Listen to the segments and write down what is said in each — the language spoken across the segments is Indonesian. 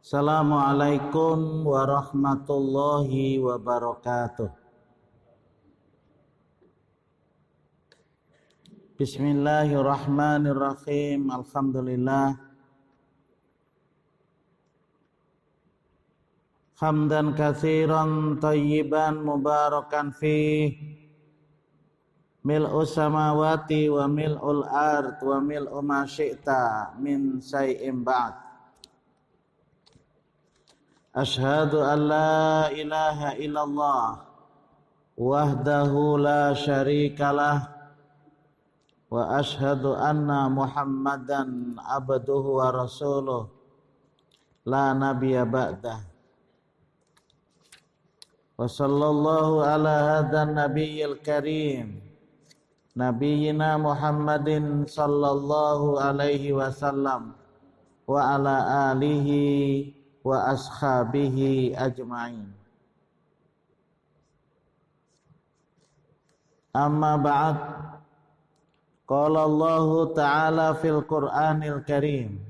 Assalamualaikum warahmatullahi wabarakatuh. Bismillahirrahmanirrahim. Alhamdulillah. Hamdan katsiran thayyiban mubarakan fih. Mil'us samawati wa mil'ul ard wa mil'u ma syi'ta min syai'in ba'd. Ashhadu an la ilaha illallah wahdahu la syarikalah wa ashhadu anna Muhammadan abduhu wa rasuluh la nabiyya ba'dah. Wa sallallahu ala hadan nabiyyil karim nabiyyina Muhammadin sallallahu alaihi wasallam wa ala alihi wa ashabihi ajma'in. Amma ba'd. Qala Allah Ta'ala fil Qur'anil Karim.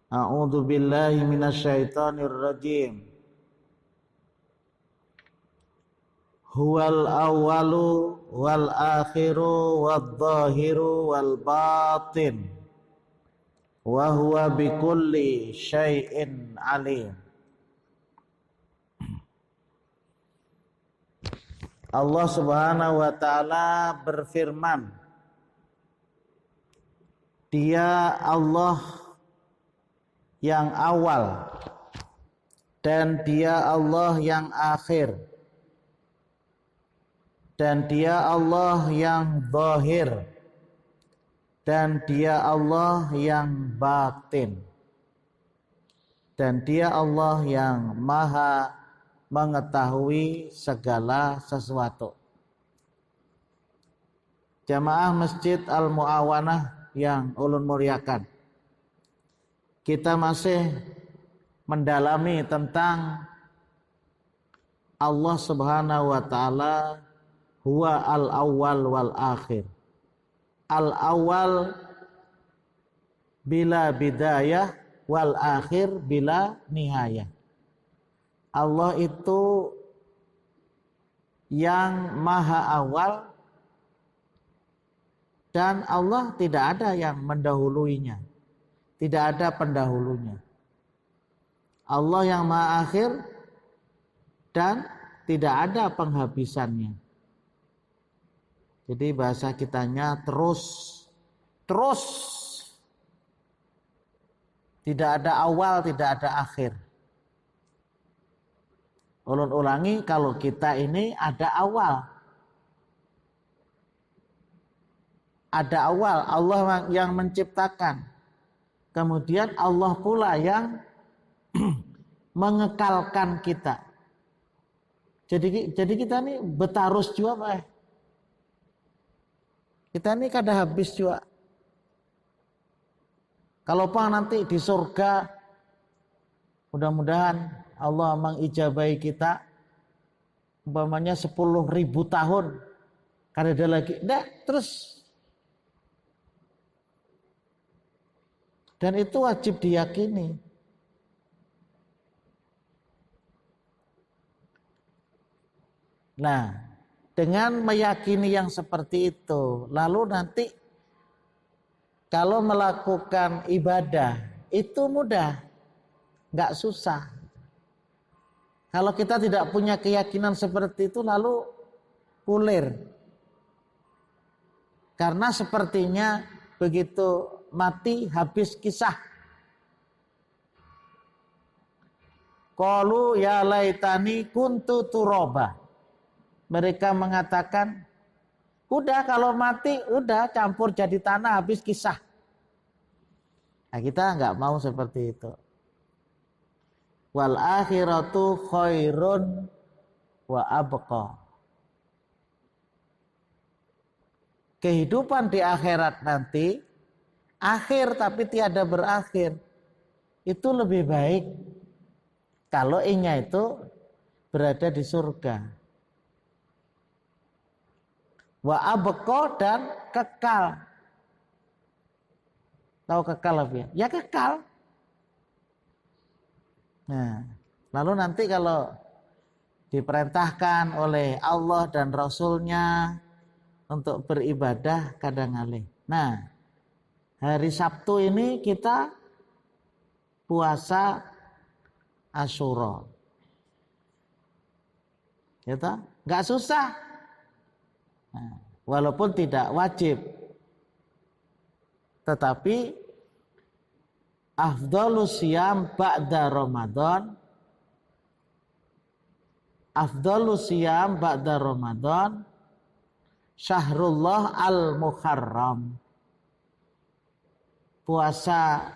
A'udzu billahi minasyaitonir rajim. Huwal awwalu wal akhiru wad dhahiru wal batin. Wa huwa bikulli syai'in alim. Allah Subhanahu wa taala berfirman, Dia Allah yang awal dan Dia Allah yang akhir dan Dia Allah yang zahir dan Dia Allah yang batin dan Dia Allah yang maha mengetahui segala sesuatu. Jamaah Masjid Al-Mu'awanah yang ulun muliakan, kita masih mendalami tentang Allah Subhanahu wa taala huwa al-awwal wal akhir. Al-awwal bila bidayah wal akhir bila nihayah. Allah itu yang maha awal dan Allah tidak ada yang mendahuluinya, tidak ada pendahulunya. Allah yang maha akhir dan tidak ada penghabisannya. Jadi bahasa kitanya terus. Tidak ada awal, tidak ada akhir. Ulun ulangi, kalau kita ini ada awal. Ada awal, Allah yang menciptakan. Kemudian Allah pula yang mengekalkan kita. Jadi kita ini betarus juga, Pak. Kita ini kada habis juga. Kalau Pak nanti di surga, mudah-mudahan Allah mengijabahi kita, umpamanya 10.000 tahun, kada ada lagi, enggak, terus. Dan itu wajib diyakini. Nah, dengan meyakini yang seperti itu, lalu nanti kalau melakukan ibadah itu mudah, nggak susah. Kalau kita tidak punya keyakinan seperti itu, lalu pulir. Karena sepertinya begitu mati habis kisah. Qalu ya laitani kuntu turaba. Mereka mengatakan, udah kalau mati, udah campur jadi tanah, habis kisah. Nah, kita nggak mau seperti itu. Wal akhiratu khairun wa abqa. Kehidupan di akhirat nanti, akhir tapi tiada berakhir, itu lebih baik kalau ingnya itu berada di surga. Wa abqa dan kekal. Tahu kekal apa ya? Ya kekal. Nah, lalu nanti kalau diperintahkan oleh Allah dan Rasulnya untuk beribadah kadang ngalih. Nah, hari Sabtu ini kita puasa Asyura. Gitu? Nggak susah. Nah, walaupun tidak wajib. Tetapi afdhalus siyam ba'da Ramadan. Afdhalus siyam ba'da Ramadan Syahrullah al-Muharram. Puasa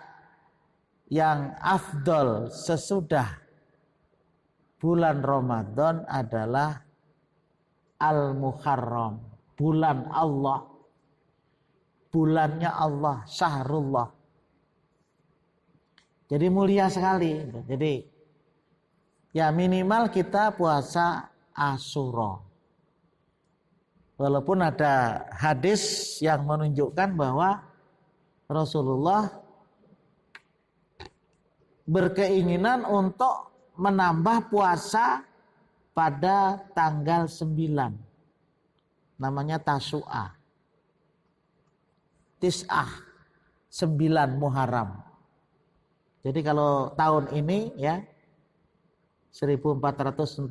yang afdol sesudah bulan Ramadan adalah Al-Muharram, bulan Allah, bulannya Allah, Syahrullah. Jadi mulia sekali. Jadi ya minimal kita puasa Asyura. Walaupun ada hadis yang menunjukkan bahwa Rasulullah berkeinginan untuk menambah puasa pada tanggal 9. Namanya Tasu'ah. Tis'ah, 9 Muharram. Jadi kalau tahun ini ya 1442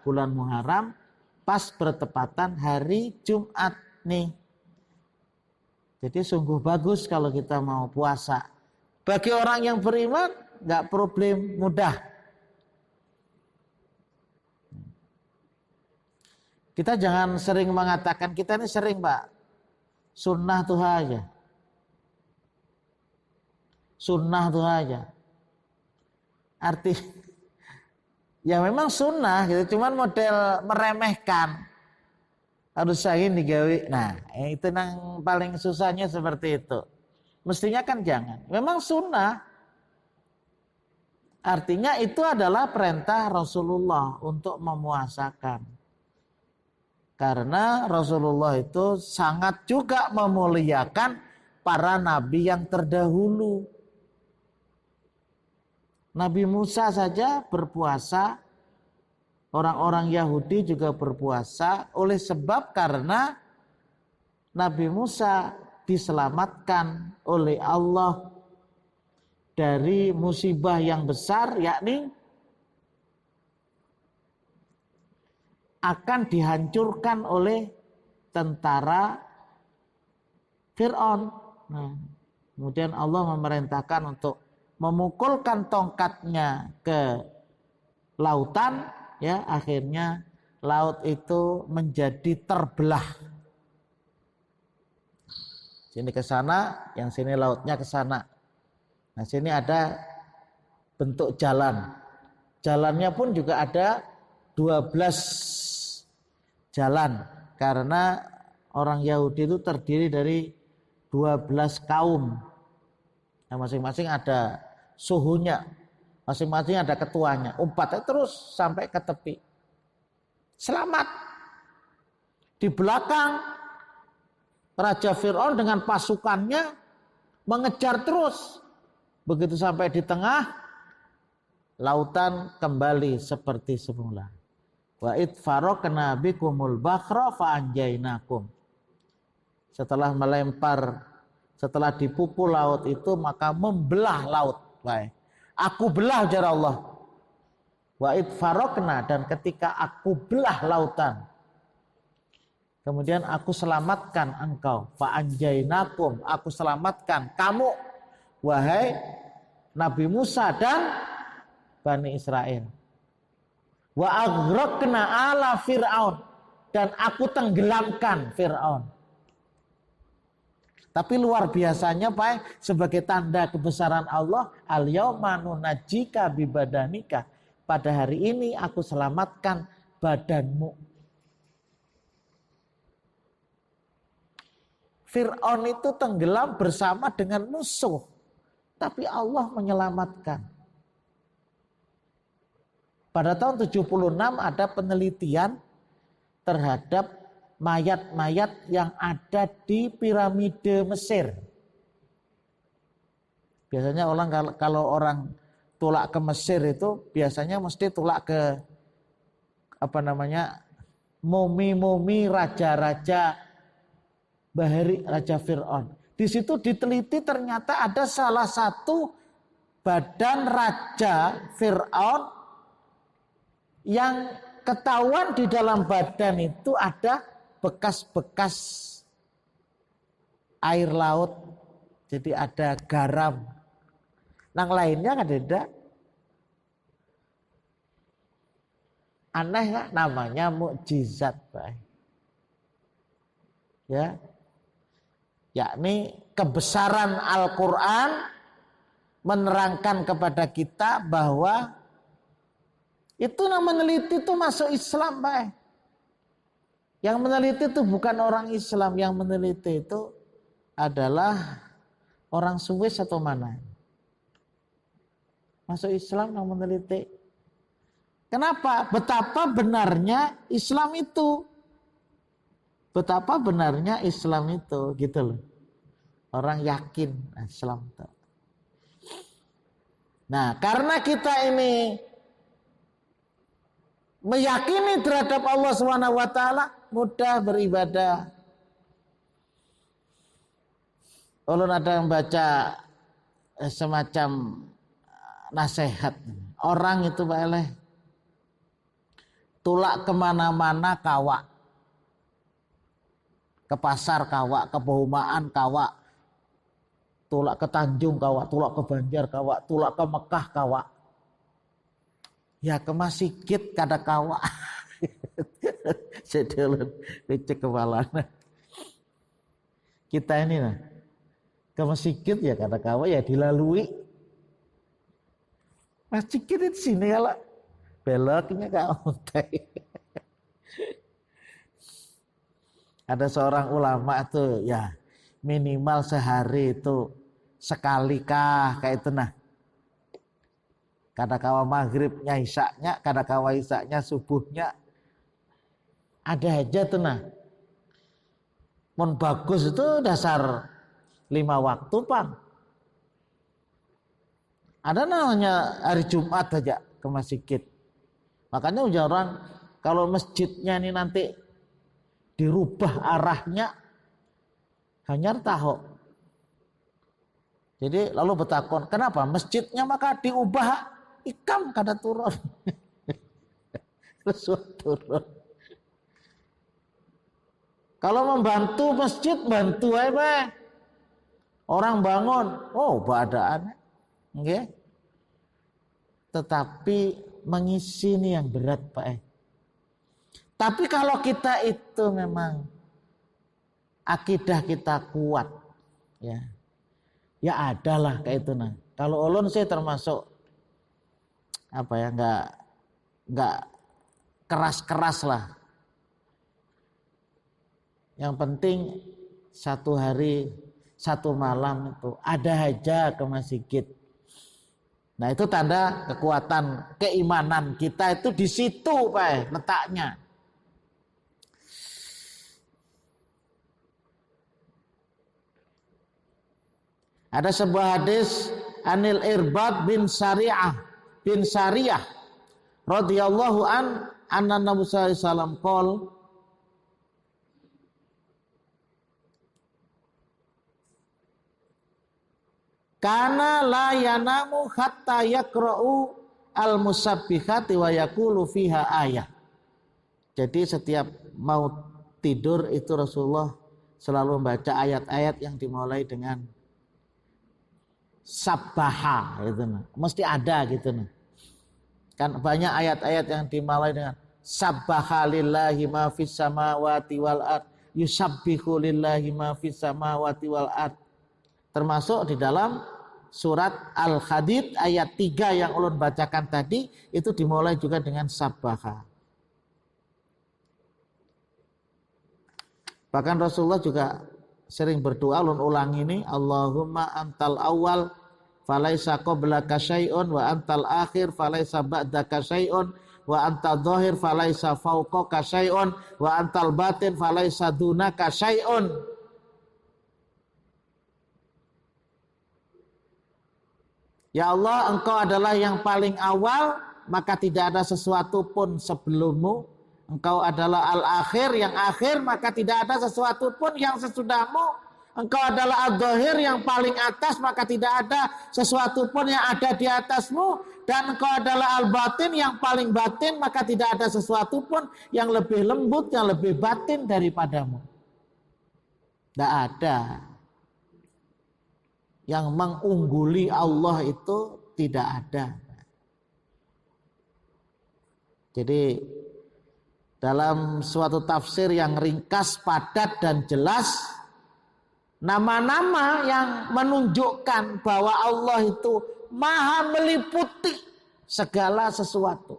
bulan Muharram pas bertepatan hari Jumat nih. Jadi sungguh bagus kalau kita mau puasa. Bagi orang yang beriman nggak problem, mudah. Kita jangan sering mengatakan, kita ini sering Pak, sunnah tuh aja. Sunnah tuh aja. Arti ya memang sunnah gitu, cuman model meremehkan. Harus saya digawe. Nah, itu yang paling susahnya seperti itu. Mestinya kan jangan. Memang sunnah. Artinya itu adalah perintah Rasulullah untuk memuasakan. Karena Rasulullah itu sangat juga memuliakan para nabi yang terdahulu. Nabi Musa saja berpuasa, orang-orang Yahudi juga berpuasa oleh sebab karena Nabi Musa diselamatkan oleh Allah dari musibah yang besar, yakni akan dihancurkan oleh tentara Fir'aun. Nah, kemudian Allah memerintahkan untuk memukulkan tongkatnya ke lautan, ya akhirnya laut itu menjadi terbelah. Sini ke sana, yang sini lautnya ke sana. Nah, sini ada bentuk jalan. Jalannya pun juga ada 12 jalan karena orang Yahudi itu terdiri dari 12 kaum. Nah, masing-masing ada suhunya, masing-masing ada ketuanya. Umpatnya terus sampai ke tepi. Selamat. Di belakang Raja Fir'aun dengan pasukannya mengejar terus. Begitu sampai di tengah, lautan kembali seperti semula. Wa id faraqna bikumul bakhra fa anjainakum. Setelah dipukul laut itu maka membelah laut. Baik. Aku belah ujar Allah. Wa id faraqna, dan ketika aku belah lautan, kemudian aku selamatkan engkau. Fa anjainakum, aku selamatkan kamu, wahai Nabi Musa dan Bani Israel. Wa aghraqna ala Fir'aun, dan aku tenggelamkan Fir'aun. Tapi luar biasanya Pak, sebagai tanda kebesaran Allah, al-yauma nunajjika bibadanika, pada hari ini aku selamatkan badanmu. Fir'aun itu tenggelam bersama dengan musuh, tapi Allah menyelamatkan. Pada tahun 76 ada penelitian terhadap mayat-mayat yang ada di piramide Mesir. Biasanya kalau orang tulak ke Mesir itu biasanya mesti tulak ke mumi-mumi raja-raja Bahari, Raja Fir'aun. Di situ diteliti ternyata ada salah satu badan Raja Fir'aun yang ketahuan di dalam badan itu ada bekas-bekas air laut. Jadi ada garam. Yang lainnya kan tidak. Aneh kan? Namanya mukjizat, Pak. Ya. Yakni kebesaran Al-Quran menerangkan kepada kita bahwa itu yang meneliti itu masuk Islam, Pak. Yang meneliti itu bukan orang Islam, yang meneliti itu adalah orang Swiss atau mana. Masuk Islam yang meneliti. Kenapa? Betapa benarnya Islam itu. Betapa benarnya Islam itu, gitu loh. Orang yakin Islam itu. Nah, karena kita ini meyakini terhadap Allah SWT, mudah beribadah. Ulun ada yang baca semacam nasihat. Orang itu Pak Eleh, tulak kemana-mana kawak. Ke pasar kawak, ke Bohumaan kawak, tulak ke Tanjung kawak, tulak ke Banjar kawak, tulak ke Mekah kawak. Ya ke masjid kada kawak. Sedulur becek kepala. Kita ini nah, ke masjid ya kada kawak ya dilalui. Masjid di sini kalau beloknya kau. Ada seorang ulama tuh ya minimal sehari itu sekali kah kayak itu nah. Kadang-kala maghribnya isaknya, kadang-kala isaknya subuhnya. Ada aja tuh nah. Mun bagus itu dasar 5 waktu Pak. Ada namanya hari Jumat aja ke masjid. Makanya orang kalau masjidnya ini nanti dirubah arahnya hanya tahu. Jadi lalu bertakon, kenapa masjidnya maka diubah ikam kada turun. Terus turun. Kalau membantu masjid bantu aja. Orang bangun, oh baadaan. Nggih. Tetapi mengisi ini yang berat Pak. Tapi kalau kita itu memang akidah kita kuat, ya adalah kayak itu nah. Kalau ulun sih termasuk nggak keras-keras lah. Yang penting 1 hari 1 malam itu ada aja ke masjid. Nah itu tanda kekuatan keimanan kita itu di situ Pak letaknya. Ada sebuah hadis Anil Irbad bin Sariyah radhiyallahu anna Nabi sallallahu alaihi wasallam qol kana la yanamu hatta yaqra'u al-musabbihati wa yaqulu fiha ayah. Jadi setiap mau tidur itu Rasulullah selalu membaca ayat-ayat yang dimulai dengan sabbaha itu nah. Mesti ada gitu nah. Kan banyak ayat-ayat yang dimulai dengan sabbaha lillahi ma fis samawati wal ard, yusabbihu lillahi ma fis samawati wal ard. Termasuk di dalam surat Al-Hadid ayat 3 yang ulun bacakan tadi itu dimulai juga dengan sabbaha. Bahkan Rasulullah juga sering berdoa, ulun ulang ini, Allahumma antal awal falaisa qablaka syai'un wa antal akhir falaisa ba'daka syai'un wa antal dhahir falaisa fawqaka syai'un wa antal batin falaisa dunaka syai'un. Ya Allah, Engkau adalah yang paling awal, maka tidak ada sesuatu pun sebelummu. Engkau adalah al-akhir, yang akhir, maka tidak ada sesuatu pun yang sesudahmu. Engkau adalah al-zahir, yang paling atas, maka tidak ada sesuatu pun yang ada di atasmu. Dan engkau adalah al-batin, yang paling batin, maka tidak ada sesuatu pun yang lebih lembut, yang lebih batin daripadamu. Tidak ada. Yang mengungguli Allah itu tidak ada. Jadi dalam suatu tafsir yang ringkas, padat dan jelas, nama-nama yang menunjukkan bahwa Allah itu maha meliputi segala sesuatu.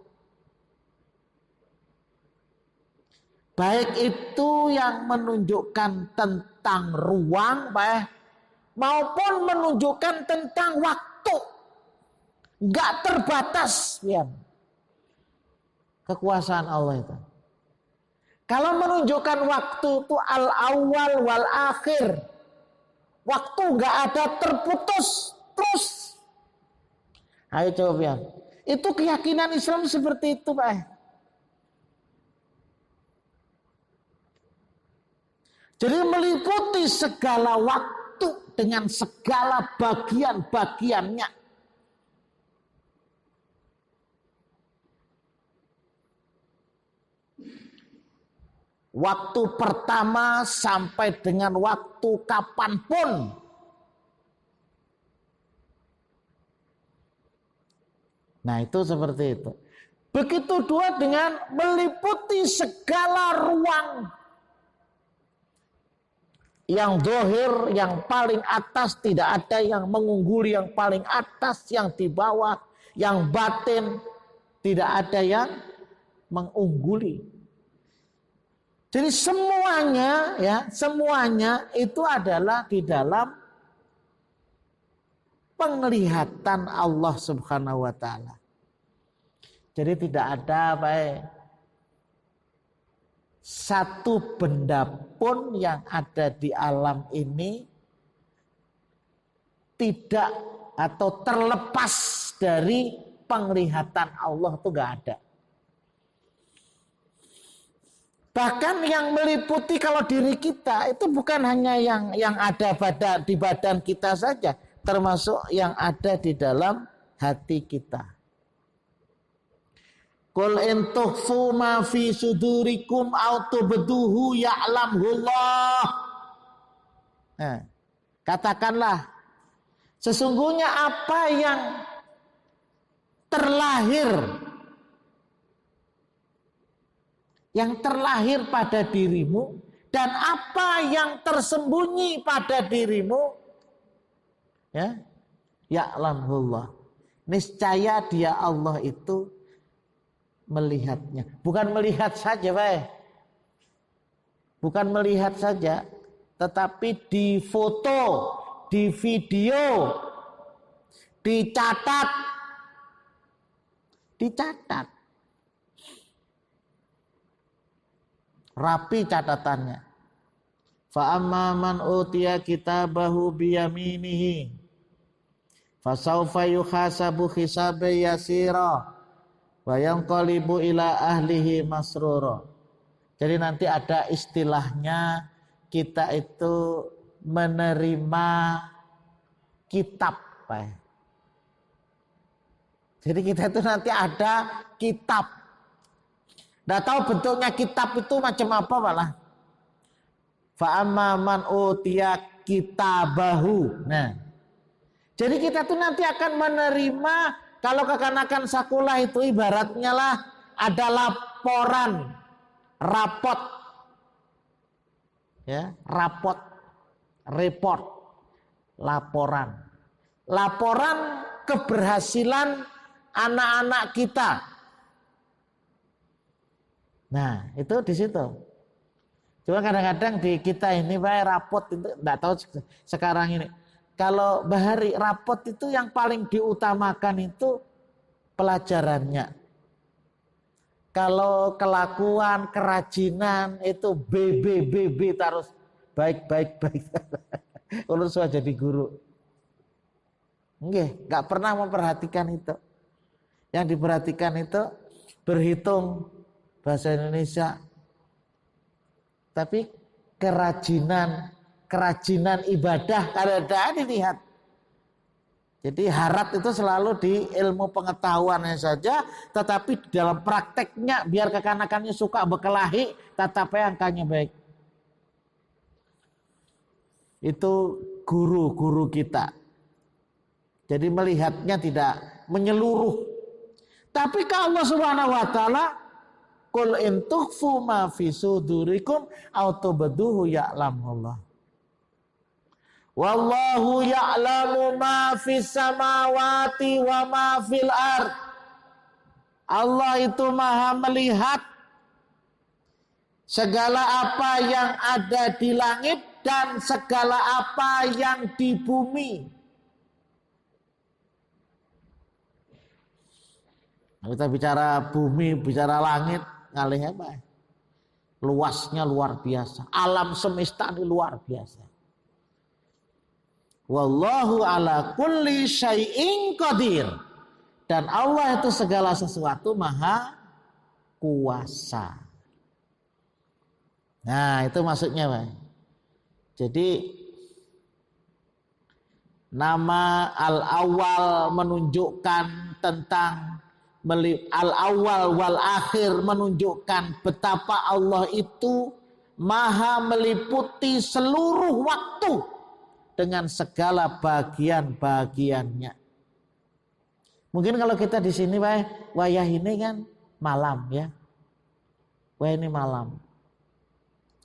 Baik itu yang menunjukkan tentang ruang, maupun menunjukkan tentang waktu. Enggak terbatas, ya. Kekuasaan Allah itu. Kalau menunjukkan waktu itu al-awwal wal akhir. Waktu enggak ada terputus terus. Ayo coba ya. Itu keyakinan Islam seperti itu, Pak. Jadi meliputi segala waktu dengan segala bagian-bagiannya. Waktu pertama sampai dengan waktu kapanpun. Nah itu seperti itu. Begitu dua dengan meliputi segala ruang. Yang zahir, yang paling atas, tidak ada yang mengungguli yang paling atas, yang di bawah, yang batin, tidak ada yang mengungguli. Jadi semuanya, ya, semuanya itu adalah di dalam penglihatan Allah Subhanahu wa taala. Jadi tidak ada satu benda pun yang ada di alam ini tidak atau terlepas dari penglihatan Allah, itu enggak ada. Bahkan yang meliputi kalau diri kita itu bukan hanya yang ada di badan kita saja, termasuk yang ada di dalam hati kita. Qul in tukhfu ma fi sudurikum aw tubduhu ya'lamullah. Nah, katakanlah sesungguhnya apa yang terlahir pada dirimu dan apa yang tersembunyi pada dirimu, ya, ya'lamullah. Niscaya dia Allah itu melihatnya. Bukan melihat saja, bukan melihat saja, tetapi difoto, di video, dicatat. Rapi catatannya. Fa amma man utiya kitabahu biyaminihi fasawfa yuhasabu hisaban yasira wa yanqalibu ila ahlihi masrura. Jadi nanti ada istilahnya, kita itu menerima kitab, Pak. Jadi kita itu nanti ada kitab. Nggak tahu bentuknya kitab itu macam apa malah. Fa amma man utiya kitabahu. Nah, jadi kita tuh nanti akan menerima, kalau kekanakan sakulah itu ibaratnya lah ada laporan, rapot, ya, report, laporan keberhasilan anak-anak kita. Nah, itu di situ. Cuma kadang-kadang di kita ini rapot itu enggak tahu sekarang ini. Kalau bahari rapot itu yang paling diutamakan itu pelajarannya. Kalau kelakuan, kerajinan itu BB terus baik. Kalau sudah jadi guru. Nggak pernah memperhatikan itu. Yang diperhatikan itu berhitung bahasa Indonesia. Tapi kerajinan ibadah kadang-kadang dilihat. Jadi harat itu selalu di ilmu pengetahuannya saja, tetapi dalam prakteknya biar kekanakannya suka berkelahi, tetapi angkanya baik. Itu guru-guru kita. Jadi melihatnya tidak menyeluruh. Tapi kalau Allah Subhanahu wa taala, qul in tukhfu ma fi sudurikum aw tubduhu ya'lamullah. Wallahu ya'lamu ma fis samawati wa ma fil ard. Allah itu maha melihat segala apa yang ada di langit dan segala apa yang di bumi. Kita bicara bumi, bicara langit, ngalih apa? Luasnya luar biasa. Alam semesta ini luar biasa. Wallahu ala kulli syai'in qadir. Dan Allah itu segala sesuatu maha kuasa. Nah, itu maksudnya, Pak. Jadi nama al-awwal menunjukkan tentang al-awwal wal akhir menunjukkan betapa Allah itu maha meliputi seluruh waktu dengan segala bagian-bagiannya. Mungkin kalau kita di sini, Pak, wayah ini kan malam ya. Wayah ini malam.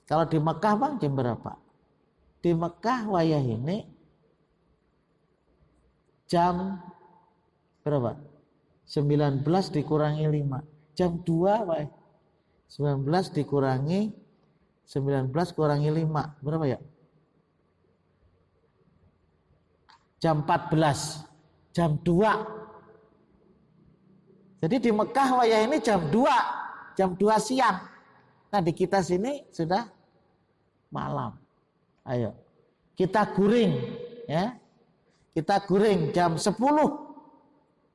Kalau di Mekah, Bang, jam berapa? Di Mekah wayah ini jam berapa? 19 dikurangi 5. Jam 2, Pak. 19 dikurangi 19 kurangi 5. Berapa ya? Jam 14, jam 2. Jadi di Mekah wayah ini jam 2 siang. Nah di kita sini sudah malam. Ayo, kita guring ya. Kita guring jam 10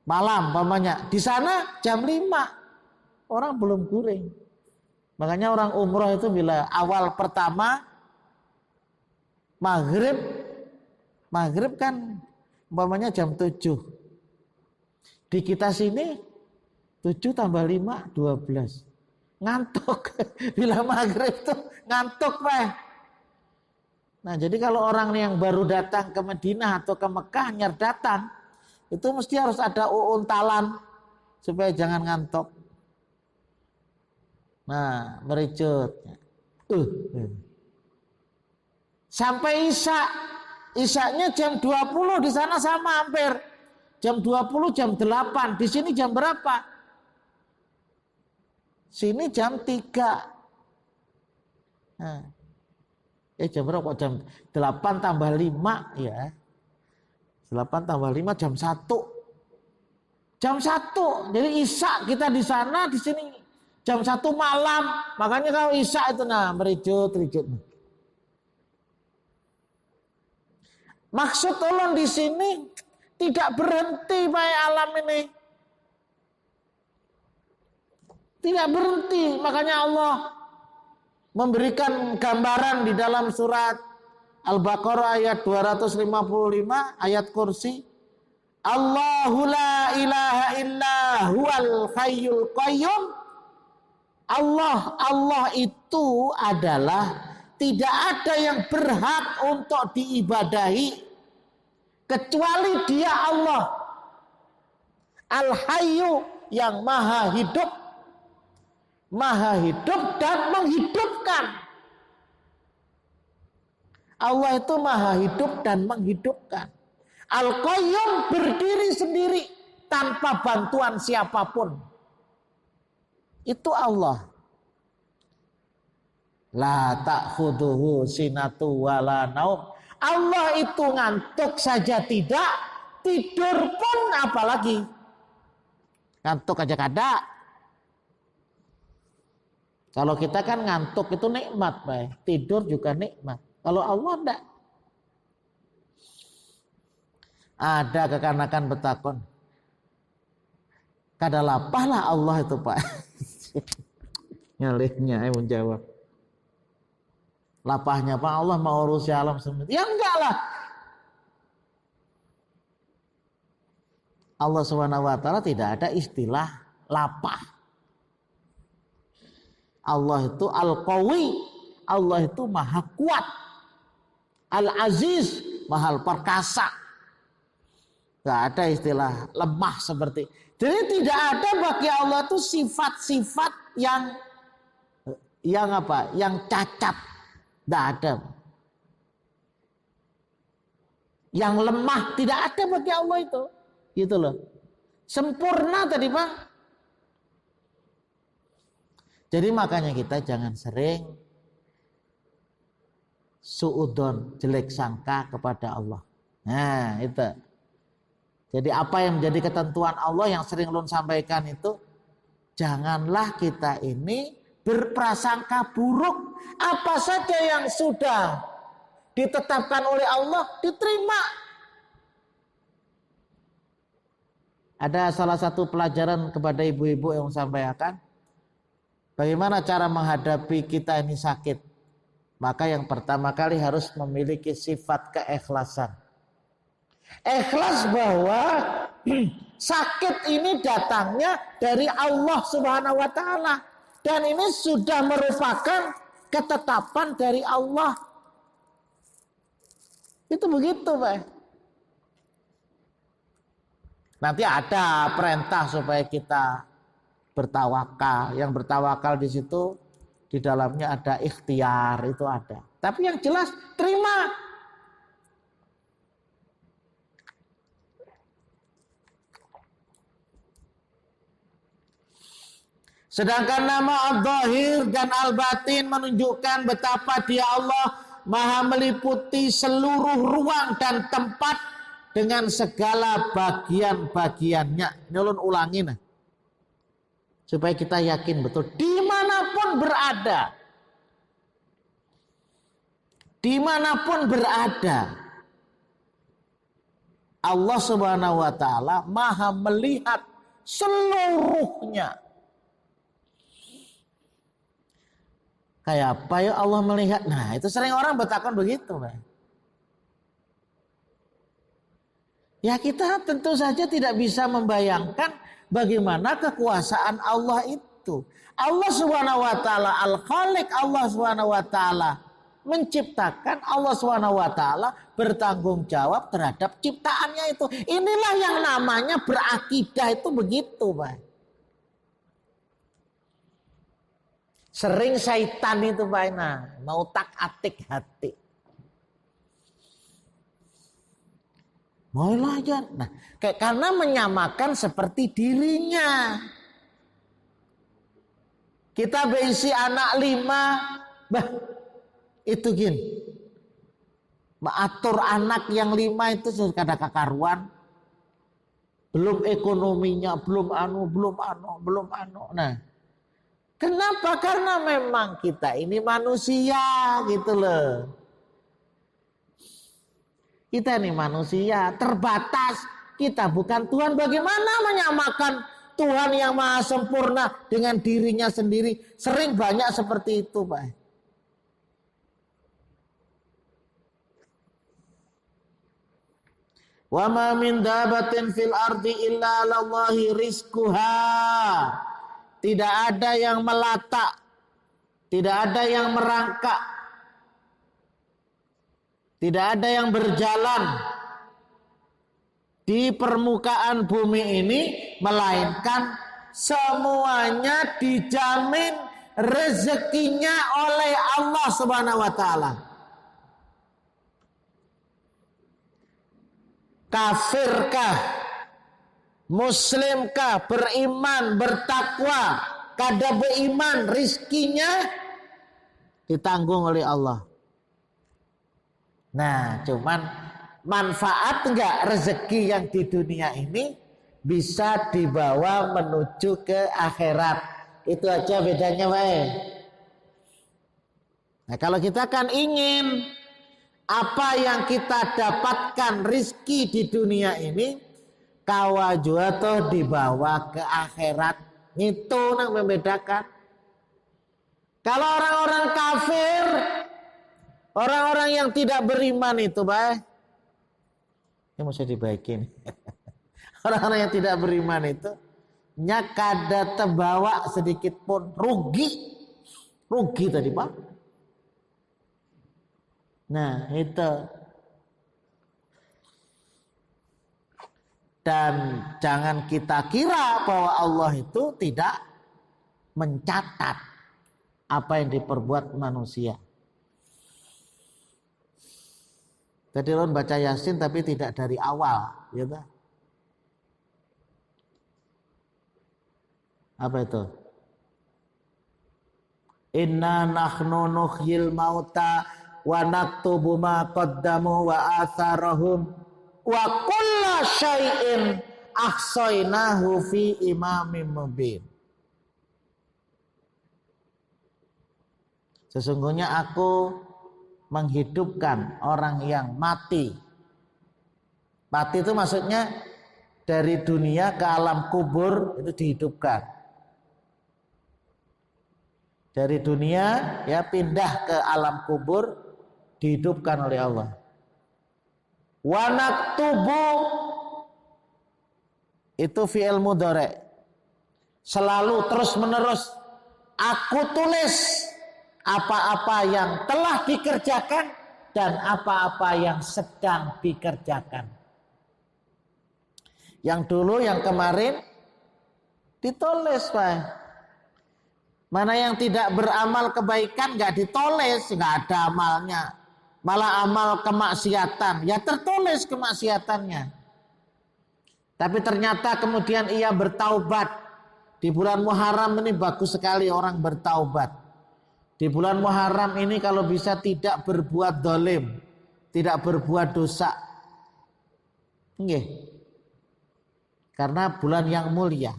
malam umpamanya. Di sana jam 5. Orang belum guring. Makanya orang umroh itu bila awal pertama Maghrib kan umpamanya jam 7. Di kita sini 7 tambah 5 12. Ngantuk. Bila maghrib tuh ngantuk, Pak. Nah, jadi kalau orang yang baru datang ke Madinah atau ke Mekah nyerdatan, itu mesti harus ada untalan supaya jangan ngantuk. Nah, mericut. Sampai Isya-nya jam 20 di sana sama hampir. Jam 20, jam 8. Di sini jam berapa? Sini jam 3. Nah. Jam berapa? Jam 8 tambah 5 ya. 8 tambah 5 jam 1. Jam 1. Jadi Isya kita di sana, di sini jam 1 malam. Makanya kalau Isya itu mericut. Maksud Allah di sini tidak berhenti Pak alam ini. Tidak berhenti. Makanya Allah memberikan gambaran di dalam surat Al-Baqarah ayat 255 ayat kursi. Allahu la ilaha illa huwal hayyul qayyum. Allah itu adalah tidak ada yang berhak untuk diibadahi kecuali Dia Allah. Al-Hayyu yang maha hidup dan menghidupkan. Allah itu maha hidup dan menghidupkan. Al-Qayyum berdiri sendiri tanpa bantuan siapapun. Itu Allah. La ta'khudhuhu sinatu wala naum. Allah itu ngantuk saja tidak, tidur pun apalagi. Ngantuk aja kada. Kalau kita kan ngantuk itu nikmat, Pak. Tidur juga nikmat. Kalau Allah enggak. Ada kekanakan betakon. Kada lapah lah Allah itu Pak. Nyalihnya menjawab. Lapahnya Pak Allah mau urusi alam semesta. Ya enggak lah. Allah SWT tidak ada istilah lapah. Allah itu Al-Qawi. Allah itu maha kuat. Al-Aziz, maha perkasa. Enggak ada istilah lemah seperti. Jadi tidak ada bagi Allah itu sifat-sifat yang apa? Yang cacat. Tidak ada. Yang lemah tidak ada bagi Allah itu. Gitu loh. Sempurna tadi Pak. Jadi makanya kita jangan sering suudon, jelek sangka kepada Allah. Nah itu. Jadi apa yang menjadi ketentuan Allah yang sering Lun sampaikan itu, janganlah kita ini berprasangka buruk. Apa saja yang sudah ditetapkan oleh Allah diterima. Ada salah satu pelajaran kepada ibu-ibu yang sampaikan, bagaimana cara menghadapi kita ini sakit. Maka yang pertama kali harus memiliki sifat keikhlasan. Ikhlas bahwa sakit ini datangnya dari Allah Subhanahu wa taala dan ini sudah merupakan ketetapan dari Allah. Itu begitu, Pak. Nanti ada perintah supaya kita bertawakal. Yang bertawakal di situ di dalamnya ada ikhtiar, itu ada. Tapi yang jelas terima. Sedangkan nama Al-Zahir dan Al-Batin menunjukkan betapa dia Allah maha meliputi seluruh ruang dan tempat dengan segala bagian-bagiannya. Ini ulun ulangin supaya kita yakin betul dimanapun berada. Dimanapun berada, Allah Subhanahu wa taala maha melihat seluruhnya. Kayak apa ya Allah melihat? Nah itu sering orang bertakon begitu. Ya kita tentu saja tidak bisa membayangkan bagaimana kekuasaan Allah itu. Allah Subhanahu wa taala Al-Khaliq, Allah Subhanahu wa taala menciptakan, Allah Subhanahu wa taala bertanggung jawab terhadap ciptaannya itu. Inilah yang namanya berakidah itu begitu, Pak. Sering syaitan itu Pak, mau tak-atik hati. Maulah aja. Nah, karena menyamakan seperti dirinya. Kita berisi anak 5, itu gini. Mengatur anak yang 5 itu sudah kada kakaruan. Belum ekonominya, belum anu. Nah, kenapa? Karena memang kita ini manusia gitu loh. Kita ini manusia terbatas. Kita bukan Tuhan. Bagaimana menyamakan Tuhan yang maha sempurna dengan dirinya sendiri? Sering banyak seperti itu, Pak. Wa ma min dabatin fil ardi illa 'alallahi rizquha. Tidak ada yang melata, tidak ada yang merangkak, tidak ada yang berjalan di permukaan bumi ini, melainkan semuanya dijamin rezekinya oleh Allah Subhanahu wa taala. Kafirkah, muslimkah, beriman, bertakwa, kada beriman, rizkinya ditanggung oleh Allah. Nah, cuman manfaat enggak rezeki yang di dunia ini bisa dibawa menuju ke akhirat. Itu aja bedanya, Pak. Nah, kalau kita kan ingin apa yang kita dapatkan rizki di dunia ini kawajuatoh dibawa ke akhirat. Itu yang membedakan. Kalau orang-orang kafir, orang-orang yang tidak beriman itu baik. Ini mesti dibaikin. Orang-orang yang tidak beriman itu nyakada terbawa sedikit pun rugi tadi Pak. Nah itu. Dan jangan kita kira bahwa Allah itu tidak mencatat apa yang diperbuat manusia. Jadi orang baca Yasin tapi tidak dari awal, gitu. Apa itu? Inna nahnu nuhyil mauta wa naktubu ma qaddamu wa atharahum wa kulla syai'in ahsaynahu fi imamin mubin. Sesungguhnya aku menghidupkan orang yang mati. Mati itu maksudnya dari dunia ke alam kubur itu dihidupkan. Dari dunia ya pindah ke alam kubur dihidupkan oleh Allah. Wa naktubu itu fi'il mudhari. Selalu terus menerus aku tulis apa-apa yang telah dikerjakan dan apa-apa yang sedang dikerjakan. Yang dulu, yang kemarin ditulis, Pak. Mana yang tidak beramal kebaikan nggak ditulis, nggak ada amalnya. Malah amal kemaksiatan, ya tertulis kemaksiatannya. Tapi ternyata kemudian ia bertaubat. Di bulan Muharram ini bagus sekali orang bertaubat. Di bulan Muharram ini kalau bisa tidak berbuat dolim, tidak berbuat dosa. Nggih. Karena bulan yang mulia.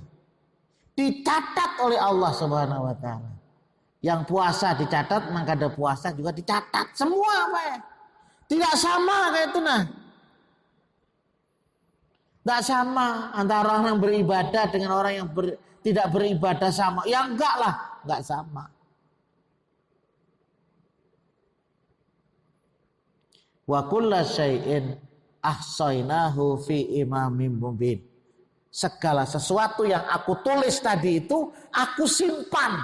Dicatat oleh Allah Subhanahu wa taala. Yang puasa dicatat, maka ada puasa juga dicatat. Semua Pak. Tidak sama kayak itu nah. Tidak sama antara orang yang beribadah dengan orang yang tidak beribadah sama. Ya enggak lah, enggak sama. Wa kulla syai'in ahsaynahu fi imamin mubin. Segala sesuatu yang aku tulis tadi itu aku simpan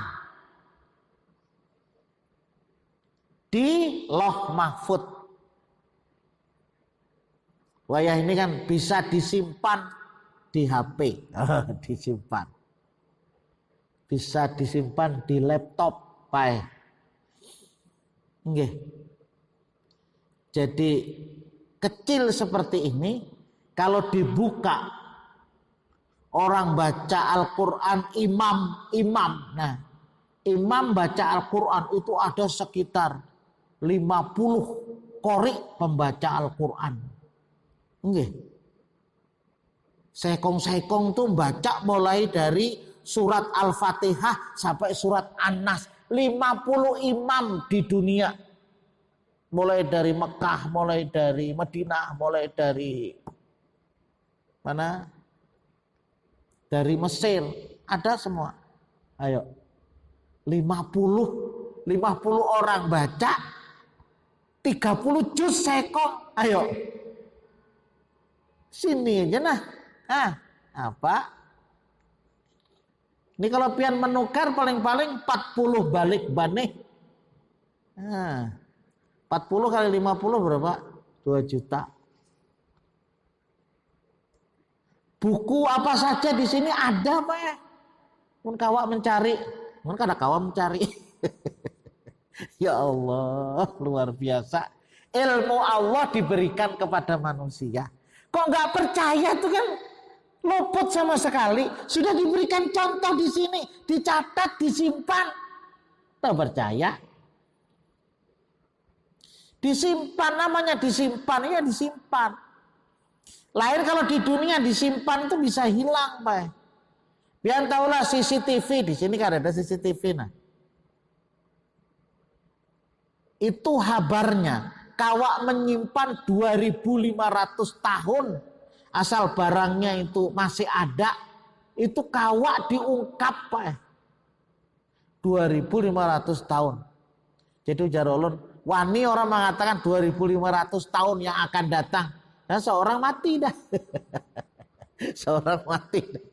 di Lauh Mahfud. Wayah ini kan bisa disimpan di HP, disimpan. Bisa disimpan di laptop, Pak. Nggih. Jadi kecil seperti ini kalau dibuka orang baca Al-Quran imam. Nah, imam baca Al-Quran itu ada sekitar 50 qori pembaca Al-Quran. Nggih. Sekong-sekong tuh baca mulai dari surat Al-Fatihah sampai surat An-Nas. 50 imam di dunia. Mulai dari Mekah, mulai dari Madinah, mulai dari mana? Dari Mesir, ada semua. Ayo. 50 orang baca 30 juz sekong. Ayo. Sini aja nah. Apa? Ini kalau pian menukar paling-paling 40 balik banih. 40 kali 50 berapa? 2 juta. Buku apa saja di sini ada, Pak. Mun kawak mencari, mun kada kawak mencari. Ya Allah, luar biasa. Ilmu Allah diberikan kepada manusia. Kok nggak percaya tuh kan luput sama sekali. Sudah diberikan contoh di sini, dicatat, disimpan. Tak percaya? Disimpan, namanya disimpan, ya disimpan. Lain kalau di dunia disimpan itu bisa hilang, Pak. Biar tahulah CCTV di sini kan ada CCTV nah. Itu habarnya kawak menyimpan 2500 tahun asal barangnya itu masih ada, itu kawak diungkap Pak. 2500 tahun. Jadi ujar ulun, wani orang mengatakan 2500 tahun yang akan datang. Dan seorang mati dah. Seorang mati dah.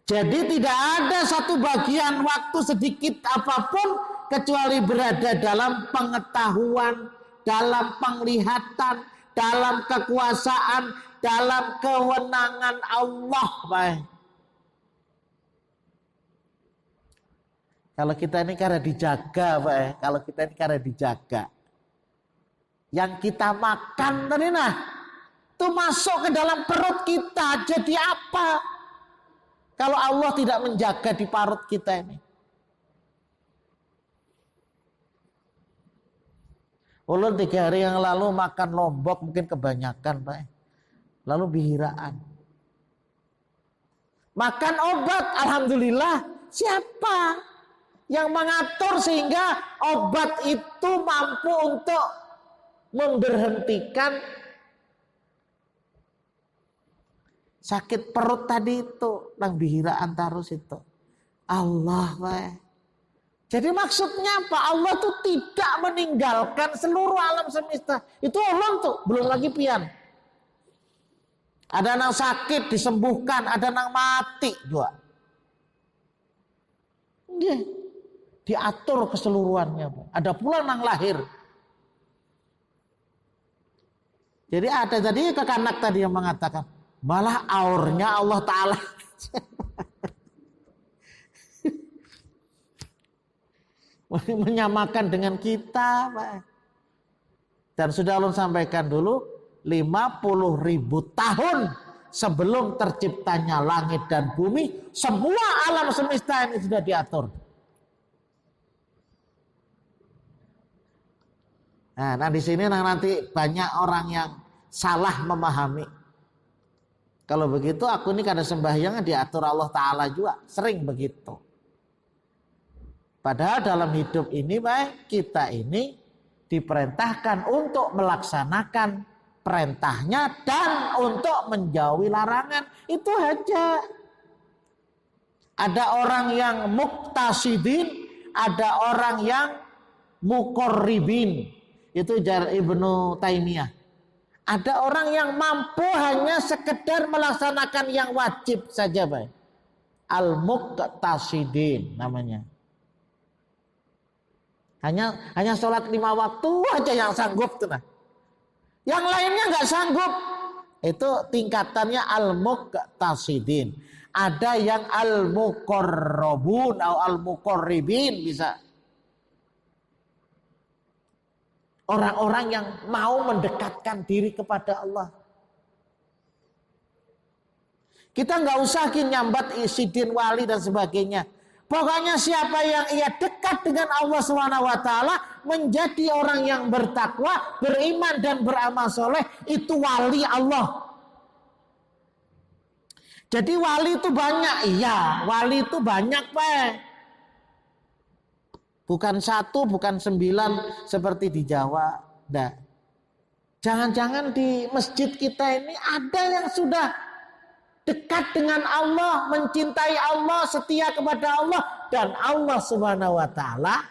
Jadi tidak ada satu bagian waktu sedikit apapun kecuali berada dalam pengetahuan, dalam penglihatan, dalam kekuasaan, dalam kewenangan Allah. Baik. Kalau kita ini karena dijaga, Baik. Kalau kita ini karena dijaga. Yang kita makan tadi nah, itu masuk ke dalam perut kita. Jadi apa? Kalau Allah tidak menjaga di parut kita ini. Ulun 3 hari yang lalu makan lombok mungkin kebanyakan Pak. Lalu bihiraan. Makan obat, alhamdulillah. Siapa yang mengatur sehingga obat itu mampu untuk memberhentikan sakit perut tadi itu, nang bihiraan tarus itu. Allah, Pak. Jadi maksudnya apa? Allah tuh tidak meninggalkan seluruh alam semesta. Itu Allah tuh, belum lagi pian. Ada nang sakit disembuhkan, ada nang mati juga. Dia diatur keseluruhannya, Pak. Ada pula nang lahir. Jadi ada tadi kekanak tadi yang mengatakan, malah aurnya Allah Ta'ala. Menyamakan dengan kita, Pak. Dan sudah Allah sampaikan dulu, 50.000 tahun sebelum terciptanya langit dan bumi, semua alam semesta ini sudah diatur. Nah di sini nanti banyak orang yang salah memahami. Kalau begitu aku ini kada sembahyang diatur Allah Ta'ala juga. Sering begitu. Padahal dalam hidup ini baik kita ini diperintahkan untuk melaksanakan perintahnya dan untuk menjauhi larangan. Itu aja. Ada orang yang muktasidin, ada orang yang muqarribin. Itu jar Ibnu Taimiyah. Ada orang yang mampu hanya sekedar melaksanakan yang wajib saja, Pak. Al-muqtasidin namanya. Hanya sholat 5 waktu aja yang sanggup tuh nah. Yang lainnya nggak sanggup. Itu tingkatannya al-muqtasidin. Ada yang al-muqarrabun atau al-muqarribin bisa. Orang-orang yang mau mendekatkan diri kepada Allah. Kita nggak usah nyambat isidin wali dan sebagainya. Pokoknya siapa yang ia dekat dengan Allah SWT menjadi orang yang bertakwa, beriman dan beramal soleh, itu wali Allah. Jadi wali itu banyak, iya, wali itu banyak, Pak. Bukan 1, bukan 9 seperti di Jawa. Nah, jangan-jangan di masjid kita ini ada yang sudah dekat dengan Allah, mencintai Allah, setia kepada Allah, dan Allah Subhanahu wa taala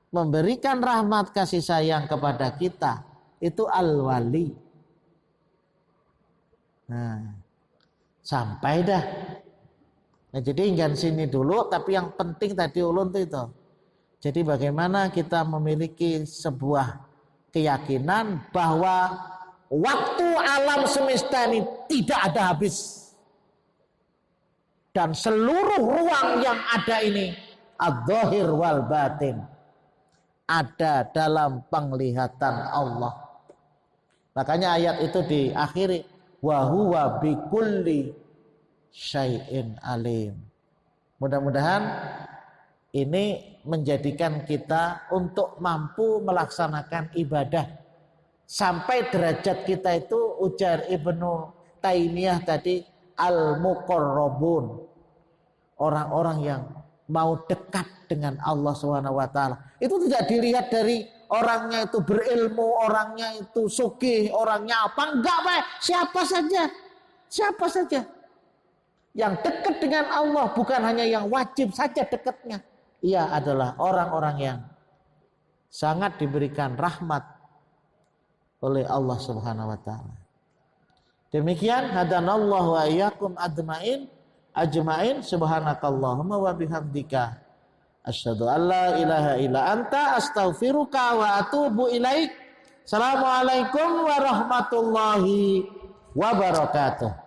memberikan rahmat kasih sayang kepada kita. Itu al-wali. Nah, sampai dah. Nah, jadi hingga sini dulu, tapi yang penting tadi ulun itu. Jadi bagaimana kita memiliki sebuah keyakinan bahwa waktu alam semesta ini tidak ada habis. Dan seluruh ruang yang ada ini adz-dzahir wal batin ada dalam penglihatan Allah. Makanya ayat itu diakhiri wa huwa bikulli syai'in alim. Mudah-mudahan ini menjadikan kita untuk mampu melaksanakan ibadah sampai derajat kita itu ujar Ibnu Taimiyah tadi al-muqarrabun, orang-orang yang mau dekat dengan Allah Subhanahu wa taala. Itu tidak dilihat dari orangnya itu berilmu, orangnya itu sugih, orangnya apa, enggak, Pak. Siapa saja. Siapa saja yang dekat dengan Allah, bukan hanya yang wajib saja dekatnya. Ia adalah orang-orang yang sangat diberikan rahmat oleh Allah Subhanahu wa taala. Demikian hadanallahu wa iyyakum ajmain subhanakallahumma wa bihamdika asyhadu an la ilaha illa anta astaghfiruka wa atubu ilaik. Assalamualaikum warahmatullahi wabarakatuh.